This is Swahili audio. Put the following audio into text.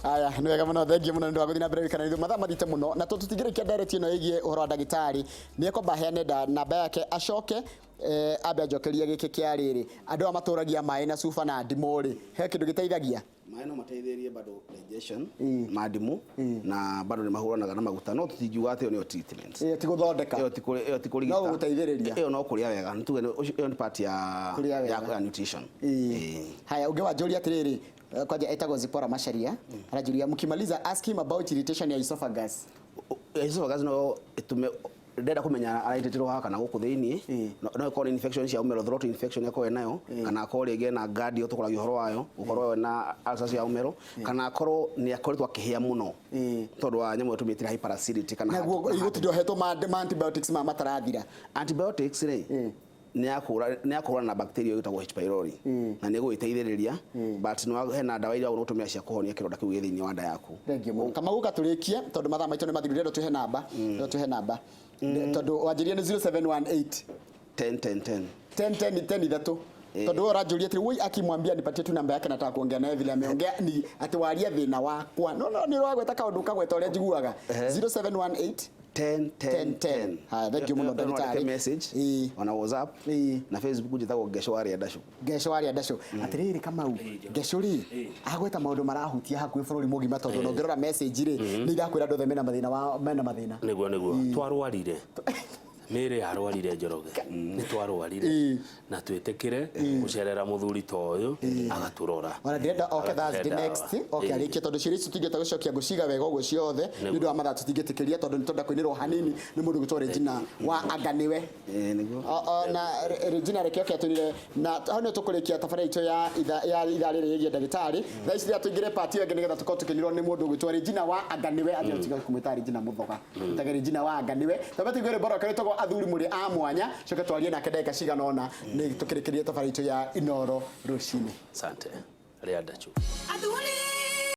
Aya nĩ wega mũno thengi mũno nĩ ndagũthina mbere kana ithu mathaa mathite mũno na tũtigĩrĩkia direct ĩno ĩgie ũhoro wa ndagĩtarĩ nĩ ekomba heane namba yake acoke ambe ajokerie gĩkĩ kĩa rĩrĩ andũ amatũragia maĩ na cuba na ndimũ rĩ he kĩndũ gĩteithagia maĩ no mateithĩrĩrie bado digestion ma ndimũ na bado nĩ mahũranaga na maguta no tũtingiuga atĩ nĩ treatment ti gũthondeka ĩyo ti kũrigita no gũteithĩrĩria ĩyo no kũrĩa wega nĩ tuge ĩyo nĩ part ya nutrition haya ungewanjũria atĩrĩrĩ kwaja etagwo Zipora Macharia anajuria mkimaliza ask him about irritation ya esophagus no itume ndenda kumenya araiteterwo haka kana guku thiini no ĩkorwo infection cia umero throat infection yako nayo kana akorwo rĩngĩ na gadi ũtũkoragia ũhoro wayo ũkorwo na ulcers ya umero kana akorwo nĩ akoretwo akĩhĩa mũno tondũ wa nyamũ ĩtumĩtira hyperacidity kana naguo igũtindio hetwo antibiotics matarathira antibiotics rĩ nĩ akũrana na bacteria ĩtagwo H pylori na nĩ gũiteithĩrĩria but no hena ndawa iria ũtũmĩra cia kũhonia kĩronda kĩu thĩinĩ wa nda yaku kama guka tũrĩkie tondũ mathaa maitũ nĩ mathirire ndo tuhe namba tondũ wanjĩria nĩ 0718 10 ithatũ tondũ ũranjũria atĩ woi akimwambia nipatie tu namba yake nataka kuongea naye vile ameongea ni ati waria thĩna wakwa no nĩ rwagweta kaũndũ kagweta ũrĩa njiguaga 0718 10. Ha thank you muno ndagĩtarĩ message on WhatsApp na Facebook njitagwo Geshwari Adasho atiriri kama Geshuri agweta maũndũ marahutia hakuhĩ bũrũri mũgima tondũ nongerora message rĩ nĩ irakwĩra andũ othe mena mathĩna nĩguo twarwarire Mire arwarire Njoroge ni twarwarire na twĩtĩkire gucerera muthuri to ũyũ agaturora ona ndirenda oke Thursday next arĩkie tondũ ciĩrĩ citingĩta gũcokia gũciga wega ũguo ciothe nĩ ũndũ wa mathaa tũtingĩtĩkĩria tondũ nĩ tondũ kũinĩrwo hanini nĩ mũndũ gũtwo Regina wa Aganiwe na Regina reke atũrire na hau nĩ tũkũrĩkia tabarĩra itũ ya ithaa rĩrĩ rĩgie ndagĩtarĩ thaa ici tũingĩre part ĩyo nĩgetha tũkorwo tũkĩnirwo nĩ mũndũ gũtwo Regina wa Aganiwe atĩ tiga kumwĩta Regina Muthoga tũtage Regina wa Aganiwe tũbatigĩre bora karitagwo athuri muri a mwanya coke twarie nake ndagĩka cigana ona nĩ tũkĩrĩkĩrie tabarĩra itũ ya Inoro rũcinĩ asante Riadachu athuri